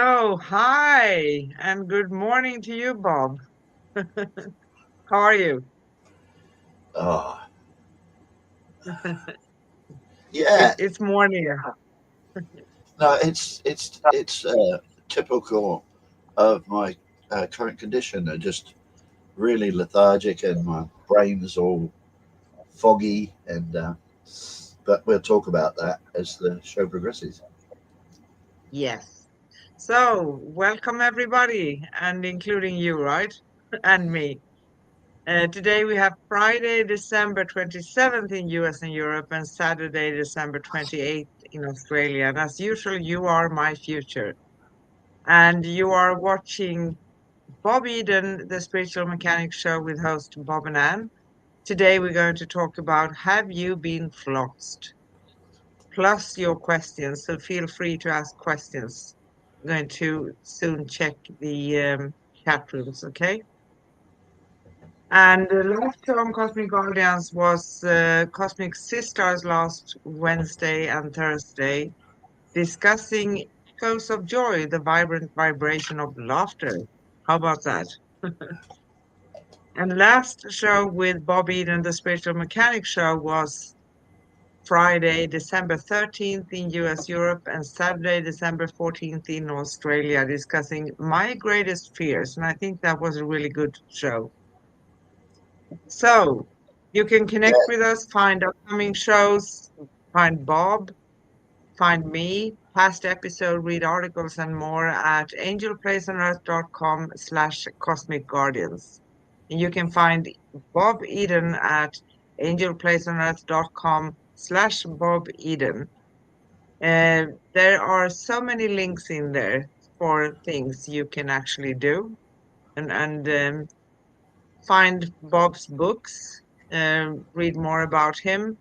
Oh, hi, and good morning to you, Bob. How are you? Oh, It, yeah. it's morning. No, it's typical of my current condition. I'm just really lethargic, and my brain's all foggy. And but we'll talk about that as the show progresses. Yes. So, welcome everybody, and including you, right? And me. Today we have Friday, December 27th in US and Europe, and Saturday, December 28th in Australia. And as usual, you are my future. And you are watching Bob Eden, the Spiritual Mechanics Show with host Bob and Ann. Today we're going to talk about have you been floxed? Plus your questions. So feel free to ask questions. I'm going to soon check the chat rooms, okay? And the last show on Cosmic Guardians was Cosmic Sisters last Wednesday and Thursday, discussing echoes of joy, the vibrant vibration of laughter. How about that? And last show with Bob Eden, the Spiritual Mechanics Show, was Friday, December 13th in US, Europe, and Saturday, December 14th in Australia, discussing my greatest fears. And I think that was a really good show. So you can Yeah, connect with us, find upcoming shows, find Bob, find me, past episode, read articles and more at angelplaceonearth.com/cosmic guardians. And you can find Bob Eden at angelplaceonearth.com/Bob Eden. There are so many links in there for things you can actually do and find Bob's books, read more about him,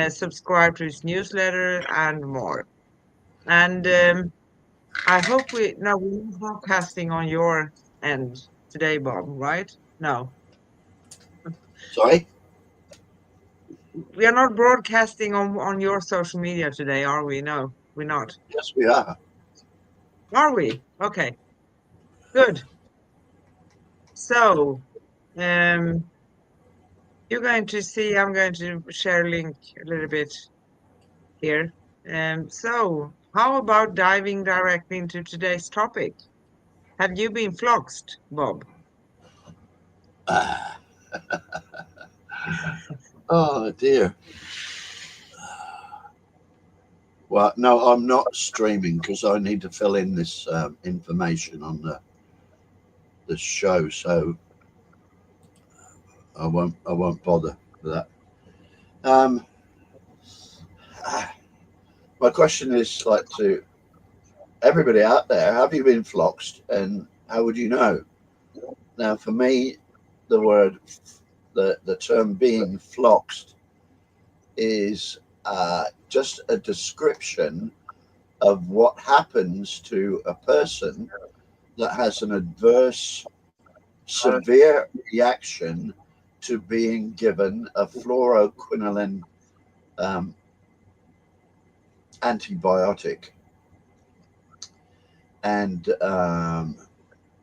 subscribe to his newsletter, and more. And I hope we're broadcasting on your end today, Bob, right? No, sorry. we are not broadcasting on your social media today, are we? No, we're not. Yes, we are. Are we? Okay, good. So, um, you're going to see, I'm going to share a link a little bit here. So how about diving directly into today's topic? Have you been floxed, Bob? Ah, oh dear. Well, no, I'm not streaming because I need to fill in this information on the show, so I won't bother with that. Um, my question is like to everybody out there: have you been floxed, and how would you know? Now, for me, the word, the term being floxed is just a description of what happens to a person that has an adverse, severe reaction to being given a fluoroquinolone um, antibiotic. And the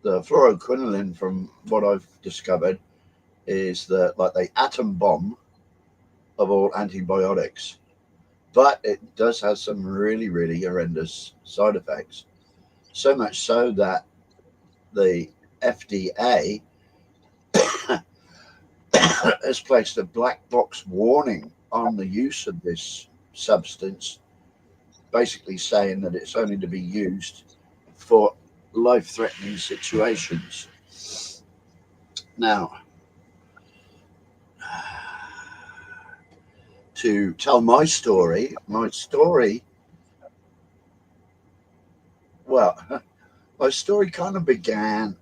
fluoroquinolone, from what I've discovered, is the atom bomb of all antibiotics. But it does have some really, really horrendous side effects. So much so that the FDA has placed a black box warning on the use of this substance, basically saying that it's only to be used for life threatening situations. Now, to tell my story, well, my story kind of began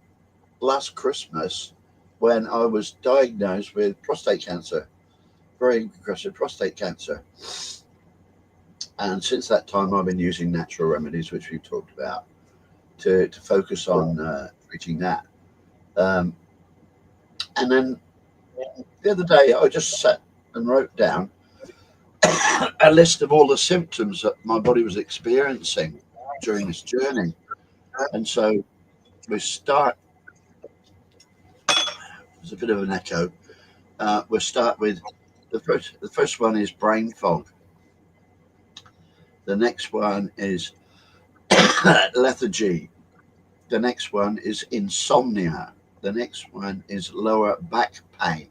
last Christmas when I was diagnosed with prostate cancer, very aggressive prostate cancer. And since that time, I've been using natural remedies, which we've talked about, to focus on treating that. Um, and then the other day, I just sat and wrote down a list of all the symptoms that my body was experiencing during this journey. And so we start, there's a bit of an echo. We'll start with the first one is brain fog. The next one is lethargy. The next one is insomnia. The next one is lower back pain.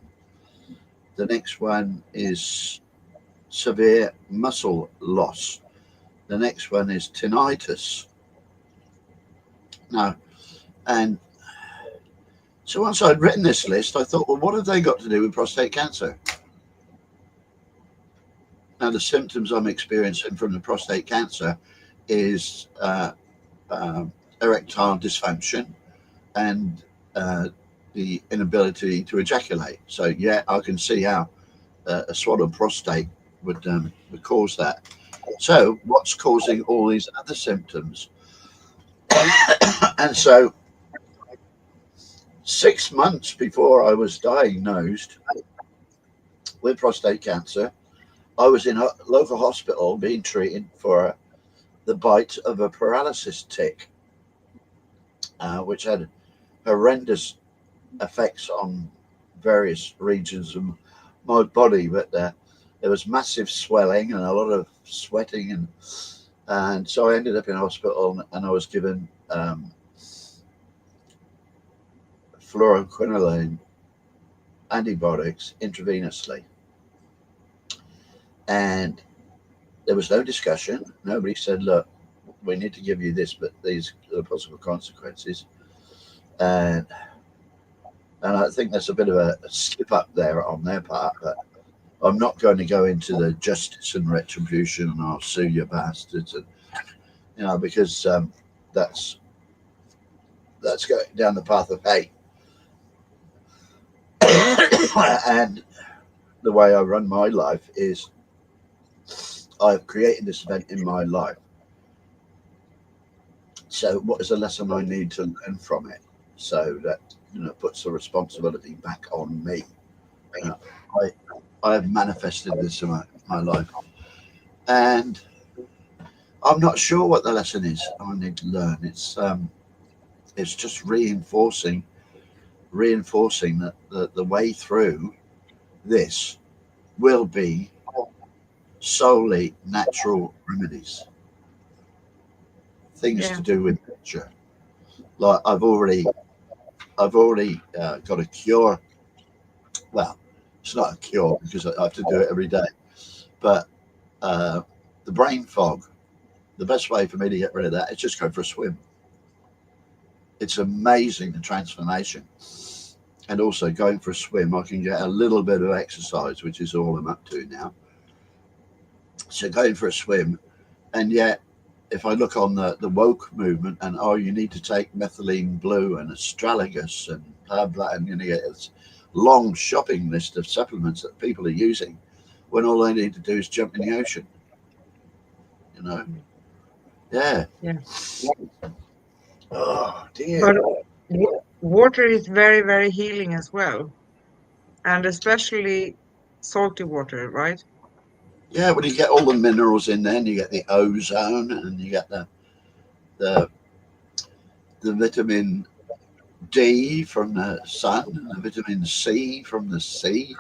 The next one is severe muscle loss. The next one is tinnitus. Now, and so once I'd written this list, I thought, well, what have they got to do with prostate cancer? Now, the symptoms I'm experiencing from the prostate cancer is erectile dysfunction and the inability to ejaculate. So, yeah, I can see how a swollen prostate would cause that. So, what's causing all these other symptoms? And so, 6 months before I was diagnosed with prostate cancer, I was in a local hospital being treated for the bite of a paralysis tick, which had horrendous effects on various regions of my body. But there was massive swelling and a lot of sweating, and so I ended up in hospital, and I was given fluoroquinolone antibiotics intravenously. And there was no discussion. Nobody said, look, we need to give you this, but these are the possible consequences. And I think there's a bit of a slip up there on their part, but I'm not going to go into the justice and retribution and I'll sue you bastards, and because that's going down the path of hate. And the way I run my life is I've created this event in my life. So what is the lesson I need to learn from it? So that puts the responsibility back on me. I have manifested this in my life, and I'm not sure what the lesson is I need to learn. It's just reinforcing that the way through this will be solely natural remedies, things to do with nature. Like I've already got a cure. Well, it's not a cure because I have to do it every day, but the brain fog, the best way for me to get rid of that is just go for a swim. It's amazing, the transformation. And also going for a swim, I can get a little bit of exercise, which is all I'm up to now. So going for a swim, and yet if I look on the woke movement and you need to take methylene blue and astragalus and blah blah, and you get this long shopping list of supplements that people are using when all they need to do is jump in the ocean. Yeah. Oh dear. But water is very, very healing as well, and especially salty water, right? Yeah, when you get all the minerals in there, and you get the ozone, and you get the vitamin D from the sun, and the vitamin C from the sea.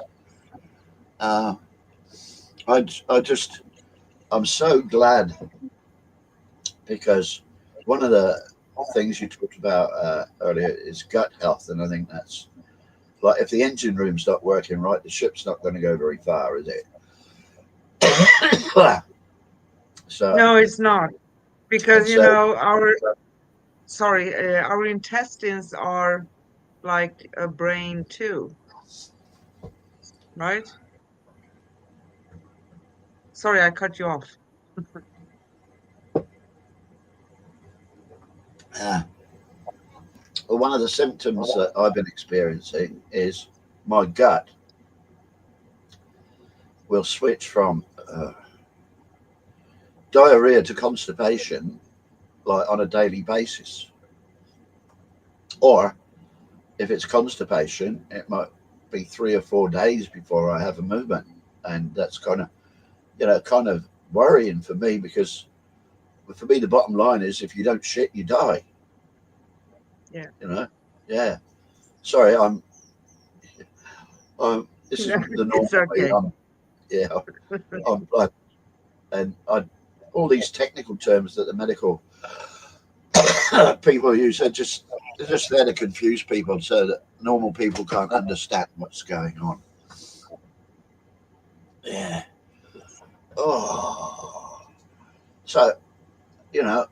I'm so glad, because one of the things you talked about earlier is gut health, and I think that's like if the engine room's not working right, the ship's not going to go very far, is it? So No, it's not, and because so our intestines are like a brain too, right? Sorry, I cut you off. well, one of the symptoms that I've been experiencing is my gut will switch from diarrhea to constipation like on a daily basis, or if it's constipation, it might be 3 or 4 days before I have a movement, and that's kind of worrying for me, because for me the bottom line is if you don't shit, you die. Yeah. You know, yeah. Sorry, I'm. This is No, the normal it's way. okay. Yeah, I'm like, and all these technical terms that the medical people use are just they're just there to confuse people so that normal people can't understand what's going on. Yeah. Oh. So, you know,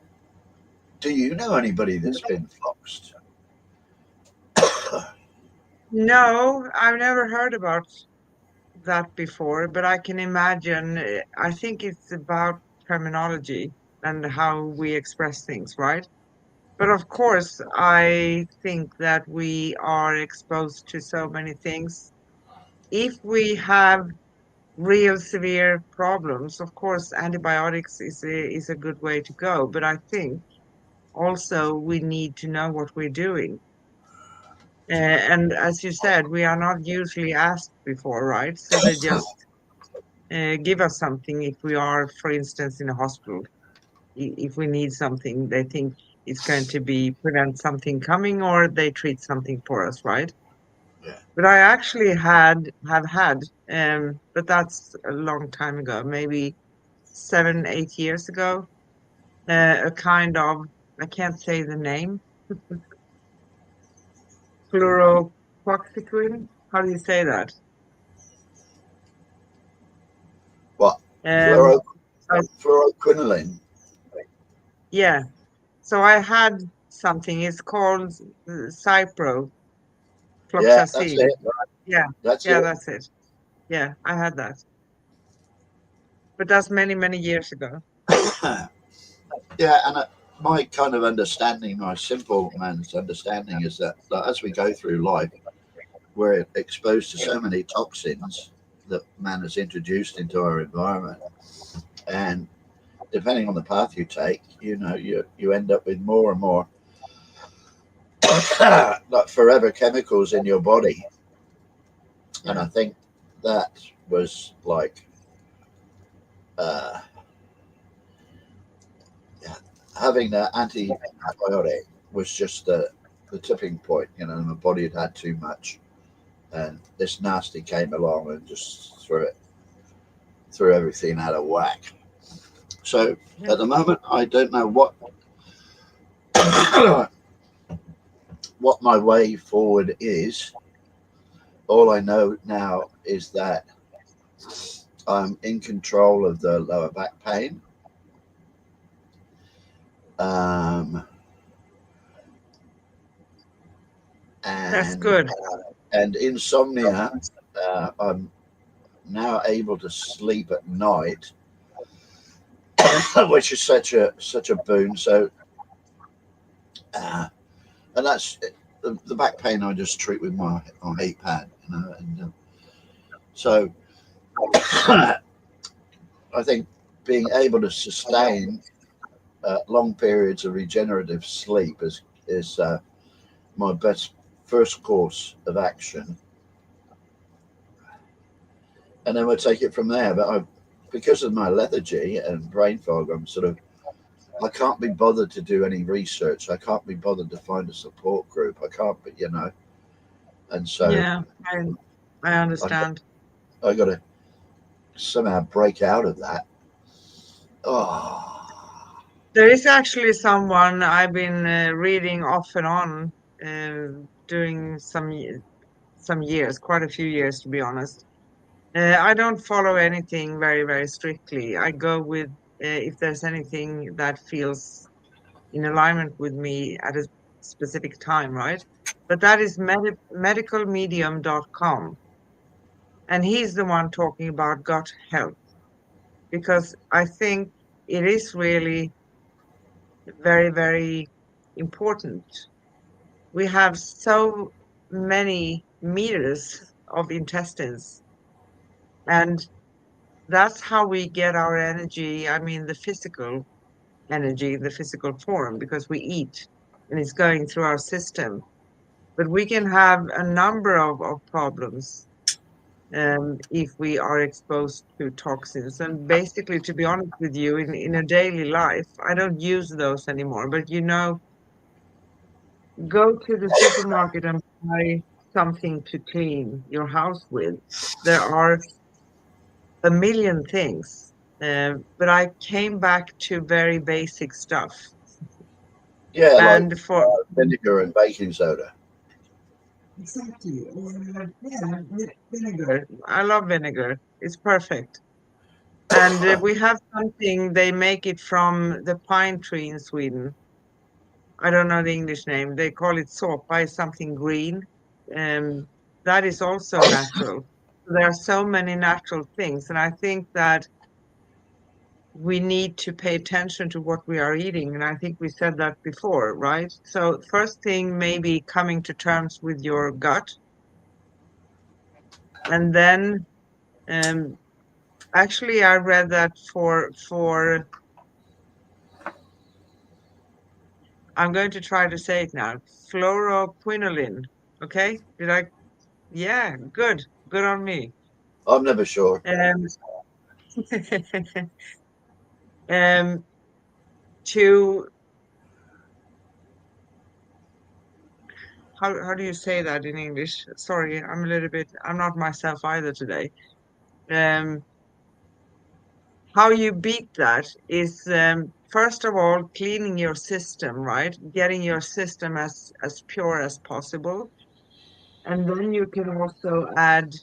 do you know anybody that's been floxed? No, I've never heard about that before, but I can imagine. I think it's about terminology and how we express things, right? But of course, I think that we are exposed to so many things. If we have real severe problems, of course, antibiotics is a good way to go. But I think also we need to know what we're doing. And as you said, we are not usually asked before, right? So they just give us something if we are, for instance, in a hospital. If we need something, they think it's going to be prevent something coming, or they treat something for us, right? Yeah. But I actually have had, but that's a long time ago, maybe 7, 8 years ago, a kind of, I can't say the name, fluoroquinolone. How do you say that? What? Um, Fluoro, so, fluoroquinolone. yeah. So I had something. It's called Yeah, that's ciprofloxacin. it. Yeah, That's yeah, it. that's it. Yeah, I had that, but that's many, many years ago. Yeah, and my kind of understanding, my simple man's understanding, is that like, as we go through life, we're exposed to so many toxins that man has introduced into our environment, and depending on the path you take, you end up with more and more like forever chemicals in your body, and Yeah, I think that was like uh, having that antibiotic was just the tipping point. My body had had too much, and this nasty came along and just threw everything out of whack. So yeah, at the moment, I don't know what what my way forward is. All I know now is that I'm in control of the lower back pain, um, that's and good. and insomnia. I'm now able to sleep at night, which is such a boon. So, uh, and that's the back pain I just treat with my heat pad, and so I think being able to sustain long periods of regenerative sleep is my best first course of action, and then we'll take it from there. But because of my lethargy and brain fog, I can't be bothered to do any research. I can't be bothered to find a support group. I can't, but and so Yeah, I I I got, understand. I got to somehow break out of that. Oh, There is actually someone I've been reading off and on during some years, quite a few years to be honest. I don't follow anything very, very strictly. I go with if there's anything that feels in alignment with me at a specific time, right? But that is medicalmedium.com. And he's the one talking about gut health because I think it is really very, very important. We have so many meters of intestines, and that's how we get our energy. I mean, the physical energy, the physical form, because we eat and it's going through our system. But we can have a number of problems if we are exposed to toxins. And basically, to be honest with you, in a daily life, I don't use those anymore. But go to the supermarket and buy something to clean your house with. There are a million things, but I came back to very basic stuff. Yeah, like And for vinegar and baking soda. exactly, yeah, vinegar. I love vinegar. It's perfect. And we have something, they make it from the pine tree in Sweden. I don't know the English name. They call it sopa, it's something green. Um, that is also natural. There are so many natural things. And I think that we need to pay attention to what we are eating. And I think we said that before, right? So, first thing, maybe coming to terms with your gut. And then, um, actually, I read that I'm going to try to say it now, fluoroquinolone. Okay? Did I? Yeah, good. Good on me. I'm never sure. Um, um, to how do you say that in English? Sorry, I'm not myself either today. Um, how you beat that is first of all cleaning your system, right? Getting your system as pure as possible, and then you can also add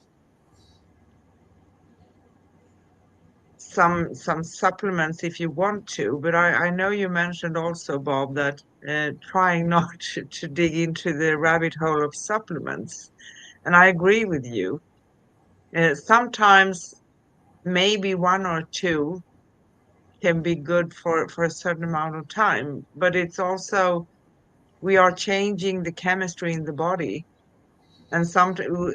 some supplements if you want to. But I know you mentioned also, Bob, that trying not to dig into the rabbit hole of supplements, and I agree with you. Sometimes maybe one or two can be good for a certain amount of time, but it's also we are changing the chemistry in the body, and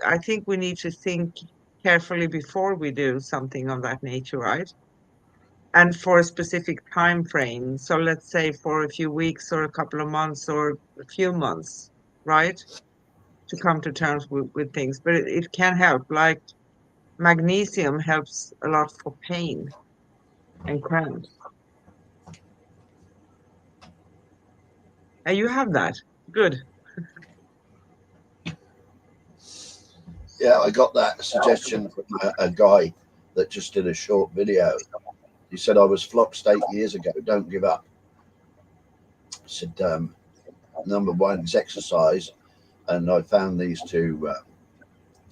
I think we need to think carefully before we do something of that nature, right? And for a specific time frame. So let's say for a few weeks or a couple of months or a few months, right? To come to terms with things. But it can help. Like magnesium helps a lot for pain and cramps. And you have that. Good. Yeah, I got that suggestion from a guy that just did a short video. He said, I was floxed 8 years ago. Don't give up. I said, number one is exercise. And I found these two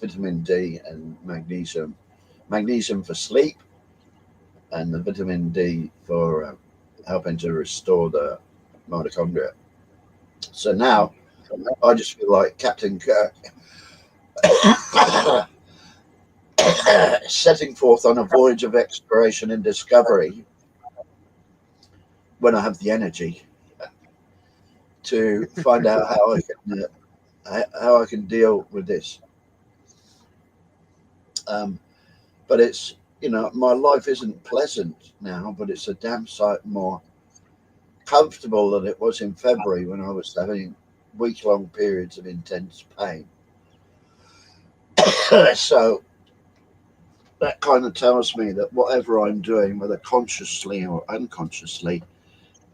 vitamin D and magnesium. Magnesium for sleep, and the vitamin D for helping to restore the mitochondria. So now I just feel like Captain Kirk setting forth on a voyage of exploration and discovery when I have the energy to find out how I can deal with this. Um, but it's my life isn't pleasant now, but it's a damn sight more comfortable than it was in February when I was having week-long periods of intense pain. So that kind of tells me that whatever I'm doing, whether consciously or unconsciously,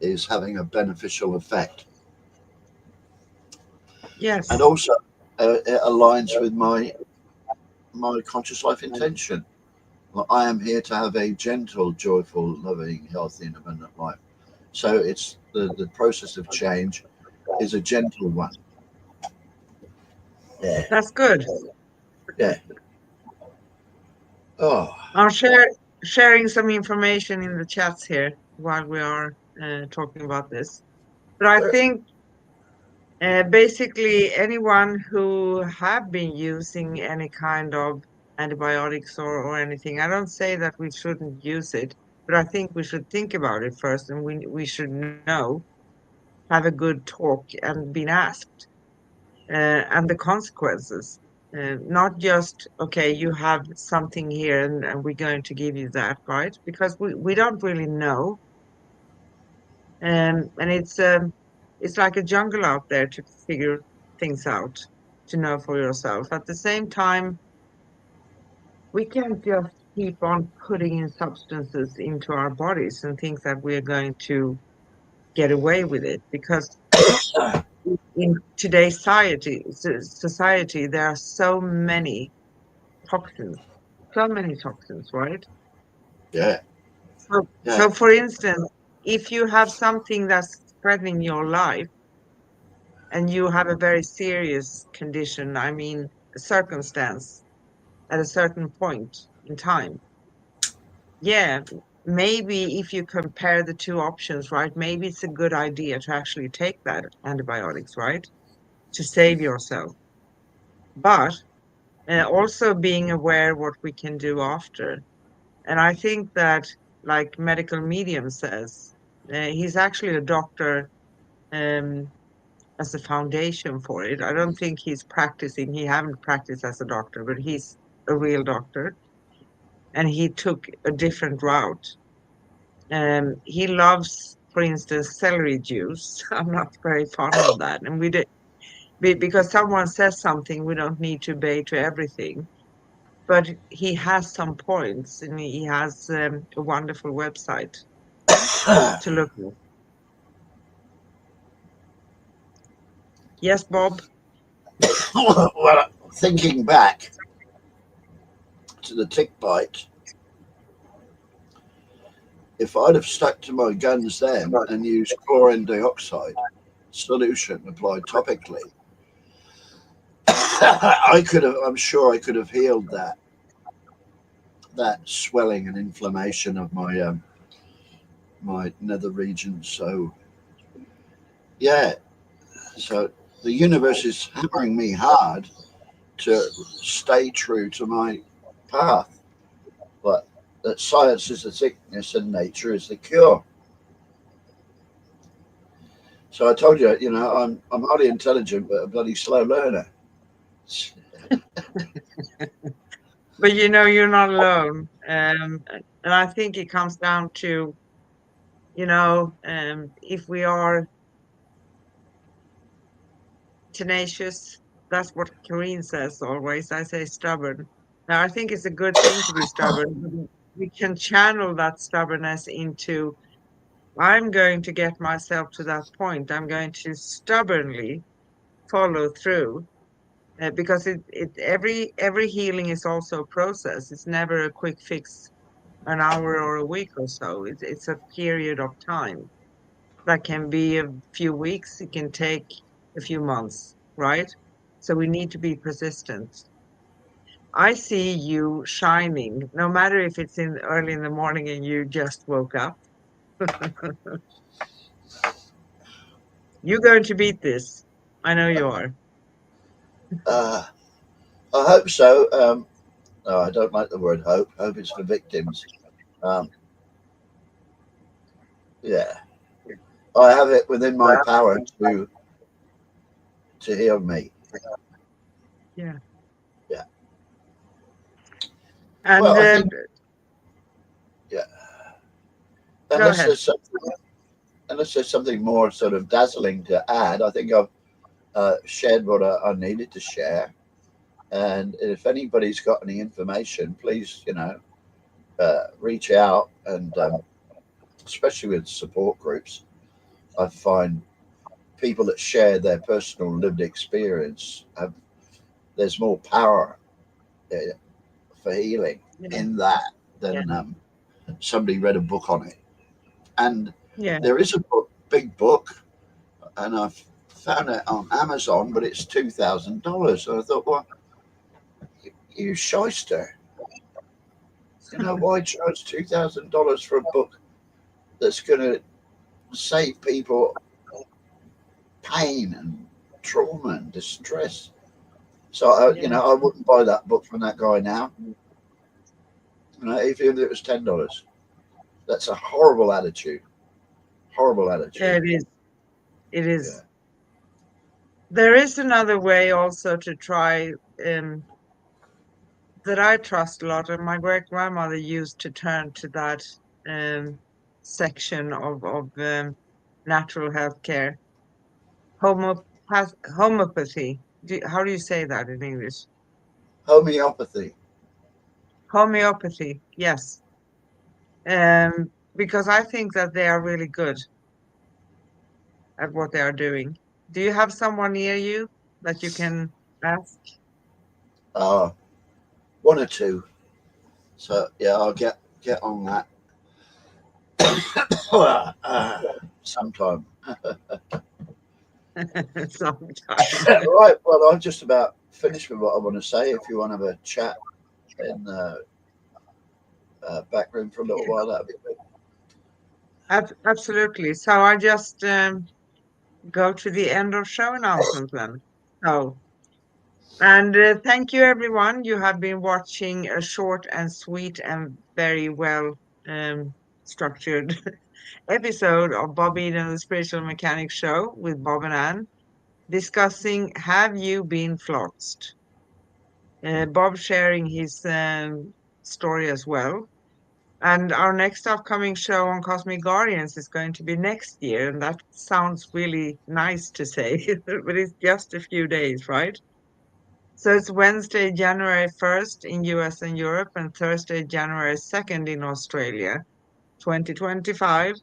is having a beneficial effect. And Yes. also, it aligns with my conscious life intention. Well, I am here to have a gentle, joyful, loving, healthy, and abundant life. So it's the process of change is a gentle one. Yeah, That's good. yeah. Oh, I'll sharing some information in the chats here while we are talking about this. But I think basically anyone who have been using any kind of antibiotics or anything, I don't say that we shouldn't use it, but I think we should think about it first, and we should know, have a good talk and been asked, and the consequences. Not just, okay, you have something here and we're going to give you that, right? Because we don't really know. And it's like a jungle out there to figure things out, to know for yourself. At the same time, we can't just keep on putting in substances into our bodies and think that we're going to get away with it because in today's society, there are toxins, so many toxins, right? Yeah, yeah. So for instance, if you have something that's threatening your life and you have a very serious condition, I mean, a circumstance at a certain point in time, yeah, maybe if you compare the two options, right, maybe it's a good idea to actually take that antibiotics, right, to save yourself. But also being aware what we can do after. And I think that, like medical medium says, he's actually a doctor um, as a foundation for it. I don't think he's practicing. He haven't practiced as a doctor, but he's a real doctor, and he took a different route. He loves, for instance, celery juice. I'm not very fond of that, and because someone says something, we don't need to obey to everything. But he has some points, and he has a wonderful website to look at. Yes, Bob? Well, thinking back to the tick bite, if I'd have stuck to my guns then and used chlorine dioxide solution applied topically, I could have. I'm sure I could have healed that swelling and inflammation of my nether region. So yeah, so the universe is hammering me hard to stay true to my path, but that science is the sickness and nature is the cure. So I told you, I'm highly intelligent, but a bloody slow learner. But you know, you're not alone. And I think it comes down to, if we are tenacious, that's what Karine says always. I say stubborn. Now, I think it's a good thing to be stubborn. But we can channel that stubbornness into, I'm going to get myself to that point. I'm going to stubbornly follow through. Because every healing is also a process. It's never a quick fix, an hour or a week or so. It's a period of time. That can be a few weeks, it can take a few months, right? So we need to be persistent. I see you shining, no matter if it's in early in the morning and you just woke up. You're going to beat this. I know you are. Uh, I hope so. No, I don't like the word hope. Hope is for victims. Um, yeah, I have it within my power to heal me. Yeah. Yeah. And Well, I think yeah. go Unless ahead. there's something, unless there's something more sort of dazzling to add, I think I've shared what I needed to share. And if anybody's got any information, please, reach out. And especially with support groups, I find people that share their personal lived experience have there's more power uh, for healing Yeah. in that Yeah. than somebody read a book on it. And Yeah. there is a book, big book, and I've found it on Amazon, but it's $2,000. So I thought, well, you shyster, why charge $2,000 for a book that's going to save people pain and trauma and distress? So Yeah. I wouldn't buy that book from that guy now. Even if it was $10. That's a horrible attitude. Horrible Yeah, attitude. it is. It Yeah. is. There is another way also to try, that I trust a lot, and my great grandmother used to turn to that um, section of natural healthcare, homeopathy. How do you say that in English? Homeopathy. Homeopathy, yes. Because I think that they are really good at what they are doing. Do you have someone near you that you can ask? Uh, one or two. So yeah, I'll get on that sometime. Sometime. Right. Well, I'm just about finished with what I want to say. If you want to have a chat in the back room for a little Yeah, while, that'd be good. absolutely. So I just go to the end of show announcement then. So, and thank you everyone. You have been watching a short and sweet and very well um, structured episode of Bob Eden and the Spiritual Mechanics Show with Bob and Ann discussing Have You Been Floxed? Bob sharing his story as well. And our next upcoming show on Cosmic Guardians is going to be next year. And that sounds really nice to say, but it's just a few days, right? So it's Wednesday, January 1st in US and Europe, and Thursday, January 2nd in Australia, 2025,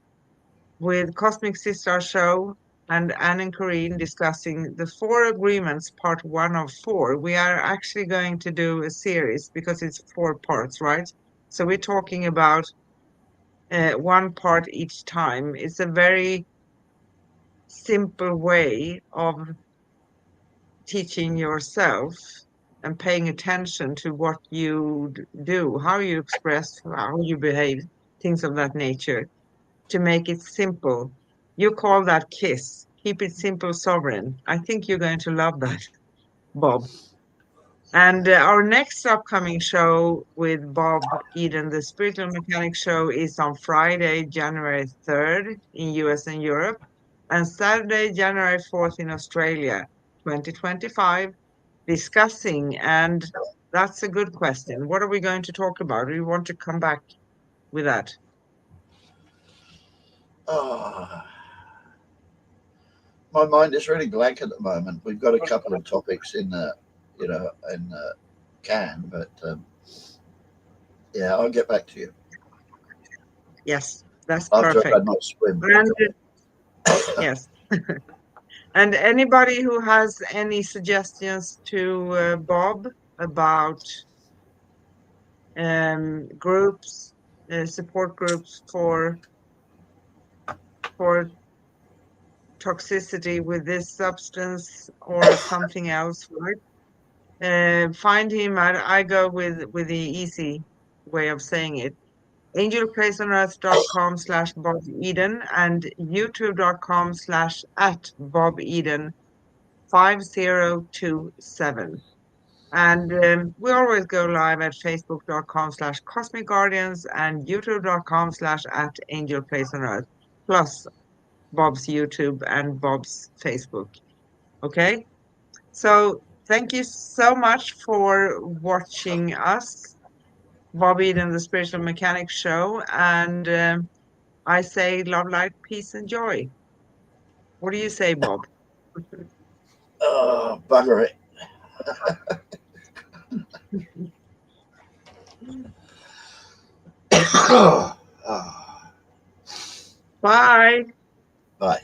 with Cosmic Sister Show and Anne and Corinne discussing the four agreements, part one of four. We are actually going to do a series because it's four parts, right? So we're talking about one part each time. It's a very simple way of teaching yourself and paying attention to what you do, how you express, how you behave, things of that nature, to make it simple. You call that KISS. Keep it simple, sovereign. I think you're going to love that, Bob. And our next upcoming show with Bob Eden, the Spiritual Mechanics Show, is on Friday, January 3rd in US and Europe, and Saturday, January 4th in Australia, 2025, discussing. And that's a good question. What are we going to talk about? We want to come back with that. Oh, my mind is really blank at the moment. We've got a couple of topics in the, in the can, but yeah, I'll get back to you Yes, that's after I've had perfect. my swim. And yes. And anybody who has any suggestions to Bob about groups, support groups for toxicity with this substance or something else, right? Find him. I go with the easy way of saying it. Angelplaceonearth.com/Bob Eden and youtube.com/at Bob Eden 5027. And we always go live at facebook.com/Cosmic Guardians and youtube.com/at Angel Place on Earth, plus Bob's YouTube and Bob's Facebook. Okay. So thank you so much for watching us, Bob Eden, the Spiritual Mechanics Show. And I say love, light, peace, and joy. What do you say, Bob? Oh, bugger it. Oh, Bye. bye.